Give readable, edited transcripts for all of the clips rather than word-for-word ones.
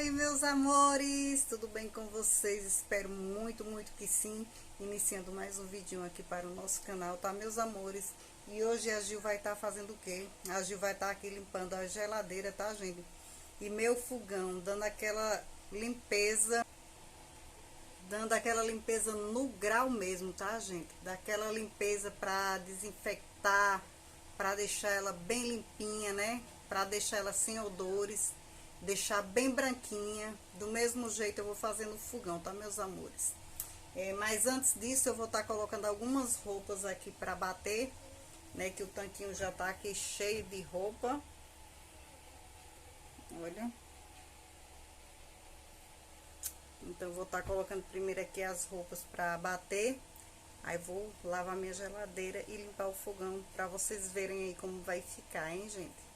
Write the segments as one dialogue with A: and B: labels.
A: Oi, meus amores, tudo bem com vocês? Espero muito, muito que sim. Iniciando mais um vídeo aqui para o nosso canal, tá, meus amores? E hoje a Gil vai estar fazendo o quê? A Gil vai estar aqui limpando a geladeira, tá, gente? E meu fogão, dando aquela limpeza no grau mesmo, tá, gente? Daquela limpeza para desinfectar, para deixar ela bem limpinha, né? Para deixar ela sem odores, deixar bem branquinha. Do mesmo jeito eu vou fazer no fogão, tá, meus amores? Mas antes disso eu vou estar colocando algumas roupas aqui para bater, né? Que o tanquinho já tá aqui cheio de roupa. Olha. Então eu vou estar colocando primeiro aqui as roupas para bater. Aí vou lavar minha geladeira e limpar o fogão para vocês verem aí como vai ficar, hein, gente?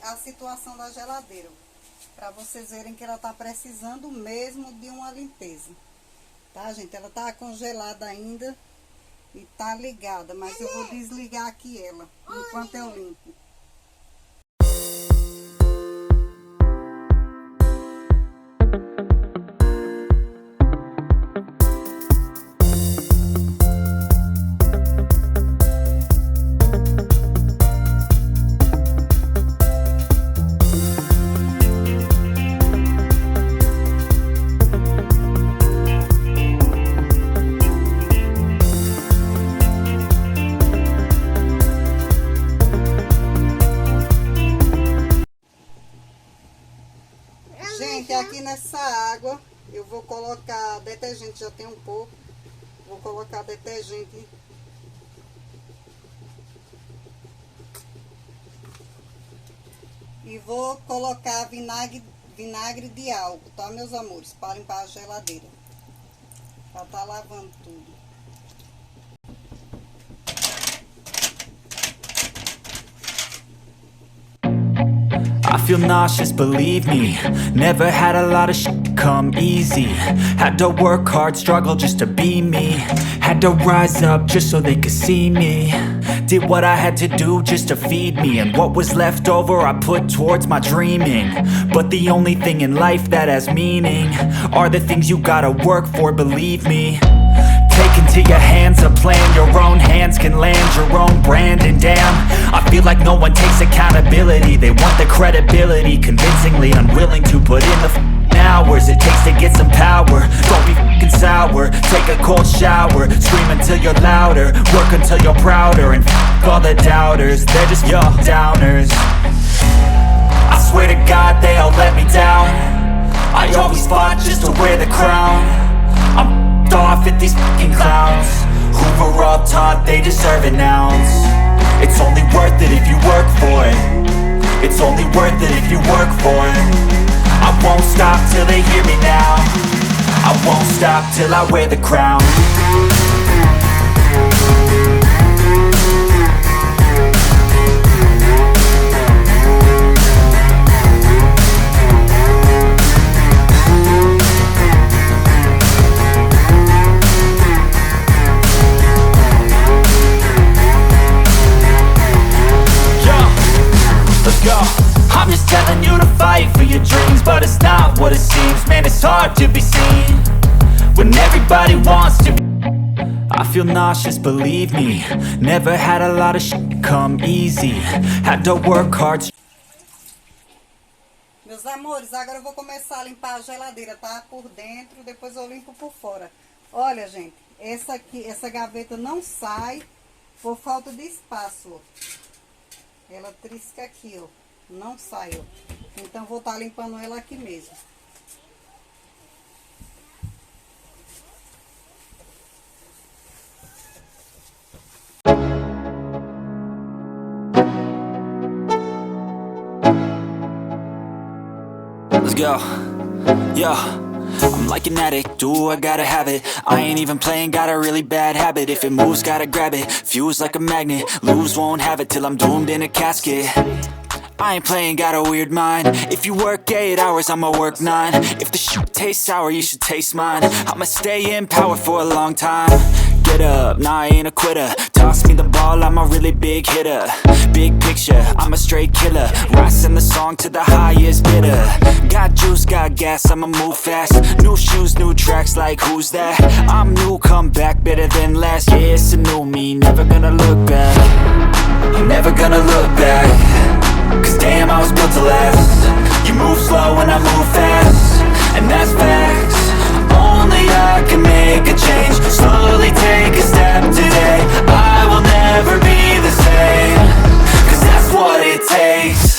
A: A situação da geladeira, para vocês verem que ela tá precisando mesmo de uma limpeza, tá, gente? Ela tá congelada ainda e tá ligada, mas eu vou desligar aqui ela enquanto eu limpo. Gente, aqui nessa água eu vou colocar detergente, já tem um pouco. Vou colocar detergente. E vou colocar vinagre de álcool, tá, meus amores? Para limpar a geladeira. Pra tá lavando tudo.
B: I feel nauseous, believe me. Never had a lot of shit come easy. Had to work hard, struggle just to be me. Had to rise up just so they could see me. Did what I had to do just to feed me. And what was left over I put towards my dreaming. But the only thing in life that has meaning are the things you gotta work for, believe me. Take into your hands a plan. Your own hands can land your own brand. And damn, I feel like no one takes accountability. They want the credibility, convincingly unwilling to put in the hours it takes to get some power. Don't be f***ing sour. Take a cold shower. Scream until you're louder. Work until you're prouder. And f*** all the doubters, they're just your downers. I swear to God they all let me down. I always fought just to wear the crown. I'm off at these fucking clowns who were all taught they deserve an ounce. It's only worth it if you work for it. It's only worth it if you work for it. I won't stop till they hear me now. I won't stop till I wear the crown. lose, man, it's hard to be seen when everybody wants to. I feel nauseous, believe me. Never had a lot of shit come easy. Had to work hard.
A: Meus amores, agora eu vou começar a limpar a geladeira, tá? Por dentro, depois eu limpo por fora. Olha, gente, essa gaveta não sai por falta de espaço, ó. Ela trisca aqui, ó. Não sai, ó. Então vou estar limpando ela aqui mesmo.
B: Let's go. Yeah. I'm like an addict, do I gotta have it. I ain't even playing, got a really bad habit. If it moves, gotta grab it, fuse like a magnet. Lose, won't have it till I'm doomed in a casket. I ain't playing, got a weird mind. If you work 8 hours, I'ma work 9. If the shoot tastes sour, you should taste mine. I'ma stay in power for a long time. Get up, nah, I ain't a quitter. Toss me the ball, I'm a really big hitter. Big picture, I'm a straight killer. Rising the song to the highest bidder. Got juice, got gas, I'ma move fast. New shoes, new tracks, like who's that? I'm new, come back, better than last. Yeah, it's a new me, never gonna look back. I'm never gonna look back. Cause damn, I was built to last. You move slow and I move fast, and that's facts. Only I can make a change. Slowly take a step today. I will never be the same. Cause that's what it takes.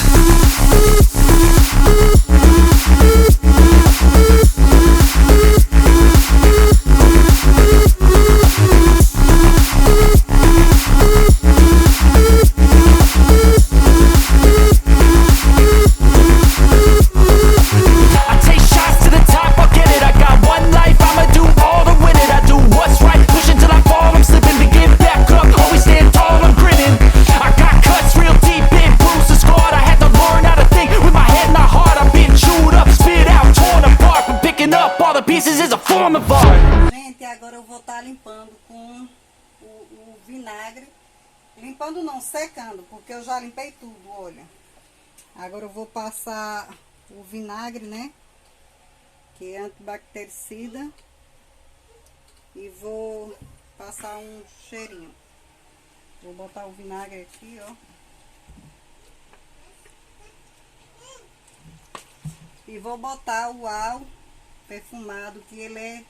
A: Gente, agora eu vou estar limpando com o vinagre. Limpando não, secando, porque eu já limpei tudo, olha. Agora eu vou passar o vinagre, né? Que é antibactericida. E vou passar um cheirinho. Vou botar o vinagre aqui, ó. E vou botar o álcool perfumado, que ele é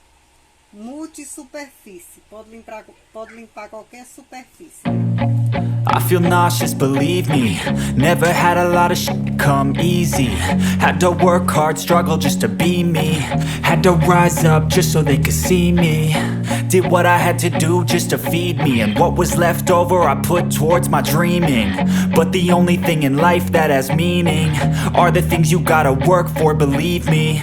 A: multi-superfície. Pode limpar qualquer superfície.
B: I feel nauseous, believe me. Never had a lot of shit come easy. Had to work hard, struggle just to be me. Had to rise up just so they could see me. Did what I had to do just to feed me. And what was left over I put towards my dreaming. But the only thing in life that has meaning are the things you gotta work for, believe me.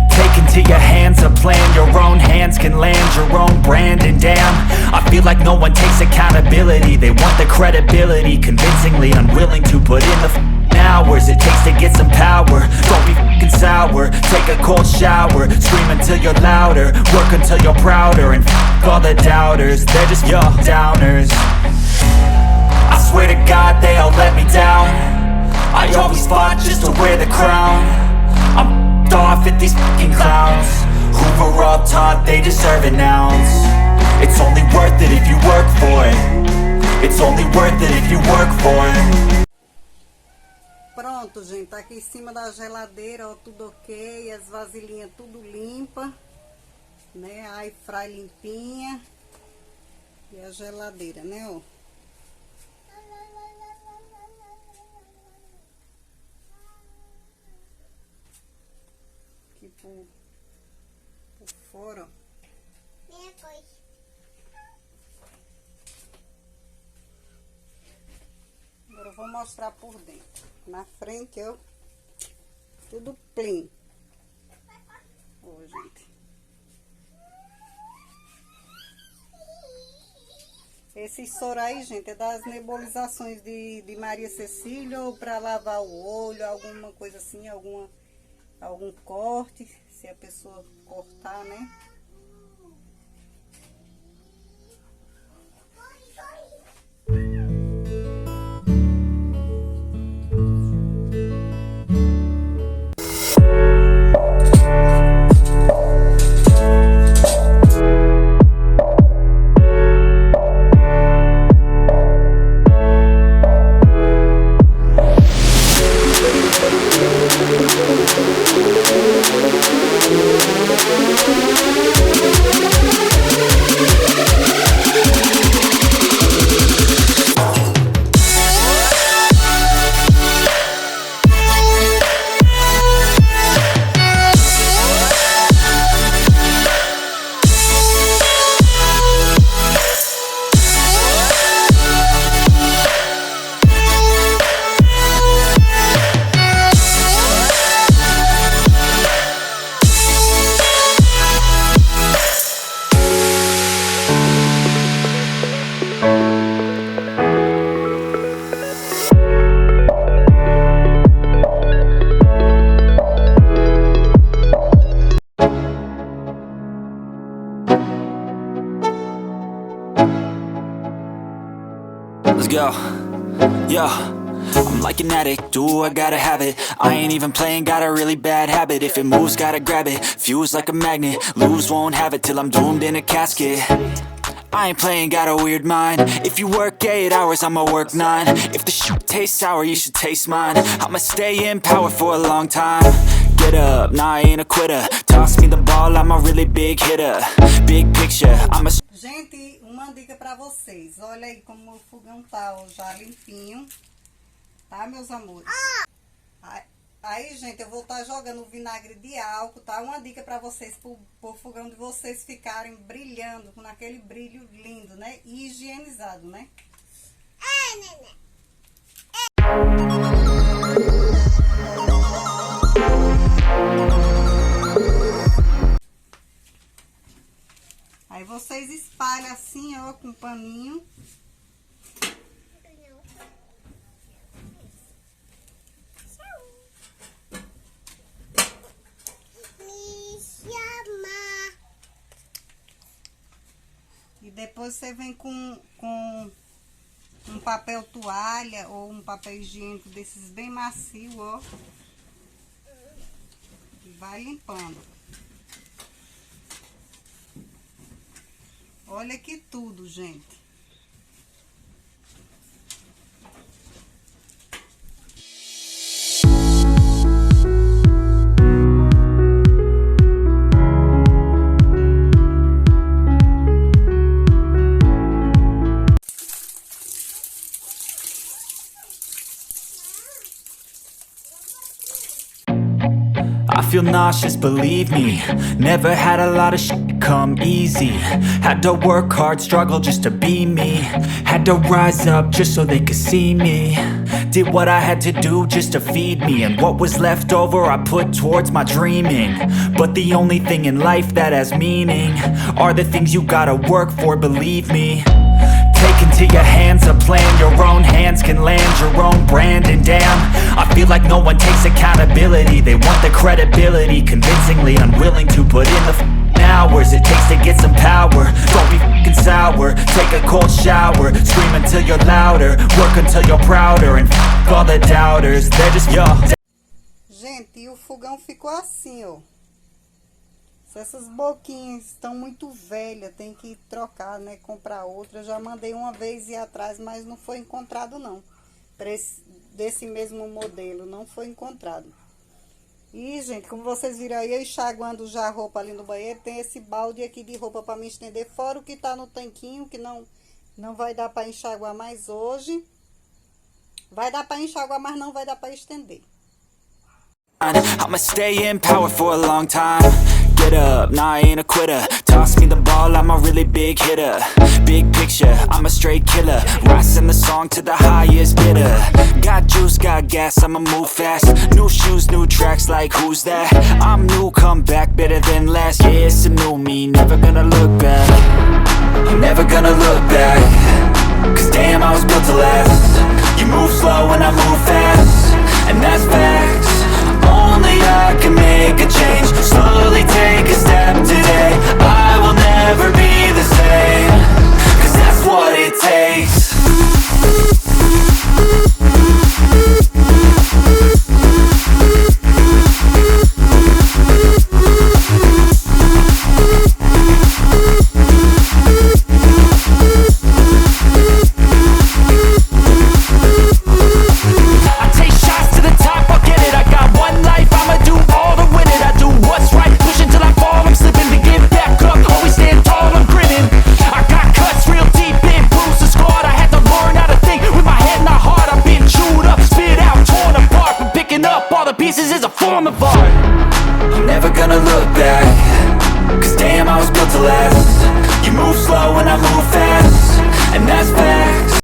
B: Take into your hands a plan. Your own hands can land your own brand. And damn, I feel like no one takes accountability. They want the credibility, convincingly unwilling to put in the hours it takes to get some power. Don't be fucking sour, take a cold shower. Scream until you're louder, work until you're prouder. And all the doubters, they're just your downers. I swear to God they all let me down. I always fought just to wear the crown. I'm off at these fucking clowns who were all taught they deserve an ounce. It's only worth it if you work for it. It's only worth it if you work for it.
A: Pronto, gente, tá aqui em cima da geladeira, ó, tudo ok, as vasilhinhas tudo limpa, né, a air fry limpinha e a geladeira, né, ó. Aqui por fora, ó. Agora eu vou mostrar por dentro. Na frente, ó, tudo clean. Ó, gente. Esse soro aí, gente, é das nebulizações de Maria Cecília, ou para lavar o olho, alguma coisa assim, algum corte, se a pessoa cortar, né?
B: Let's go. Yo, I'm like an addict, do I gotta have it. I ain't even playing, got a really bad habit. If it moves, gotta grab it, fuse like a magnet. Lose, won't have it till I'm doomed in a casket. I ain't playing, got a weird mind. If you work 8 hours, I'ma work 9. If the shit tastes sour, you should taste mine. I'ma stay in power for a long time. Get up, nah, I ain't a quitter. Toss me the ball, I'm a really big hitter. Big picture, I'm a...
A: Gente, uma dica pra vocês. Olha aí como o fogão tá, ó, já limpinho. Tá, meus amores? Aí, gente, eu vou estar jogando vinagre de álcool, tá? Uma dica pra vocês, pro fogão de vocês ficarem brilhando, com aquele brilho lindo, né? E higienizado, né? Aí vocês espalham assim, ó, com um paninho. E depois você vem com um papel toalha ou um papel higiênico desses bem macio, ó. E vai limpando. Olha que tudo, gente.
B: I feel nauseous, believe me. Never had a lot of shit come easy. Had to work hard, struggle just to be me. Had to rise up just so they could see me. Did what I had to do just to feed me. And what was left over I put towards my dreaming. But the only thing in life that has meaning are the things you gotta work for, believe me. Take into your hands a plan. Your own hands can land your own brand. And damn, I feel like no one takes accountability. They want the credibility, convincingly unwilling to put in the hours it takes to get some power. Don't be f***ing sour, take a cold shower. Scream until you're louder, work until you're prouder. And f*** all the doubters, they're just yo.
A: Gente, e o fogão ficou assim, ó. Se essas boquinhas estão muito velhas, tem que trocar, né? Comprar outra. Eu já mandei uma vez ir atrás, mas não foi encontrado, não. Desse mesmo modelo, não foi encontrado. E, gente, como vocês viram aí, eu enxaguando já a roupa ali no banheiro, tem esse balde aqui de roupa para me estender, fora o que tá no tanquinho, que não vai dar para enxaguar mais hoje. Vai dar para enxaguar, mas não vai dar para estender.
B: I'ma stay in power for a long time. Get up, nah, I ain't a quitter. Toss me the ball, I'm a really big hitter. Big picture, I'm a straight killer. Rising the song to the highest bidder. Got juice, got gas, I'ma move fast. New shoes, new tracks, like who's that? I'm new, come back, better than last. Yeah, it's a new me, never gonna look back. I'm never gonna look back. Cause damn, I was built to last. You move slow and I move fast. And that's facts. Only I can make a change. Slowly take a step.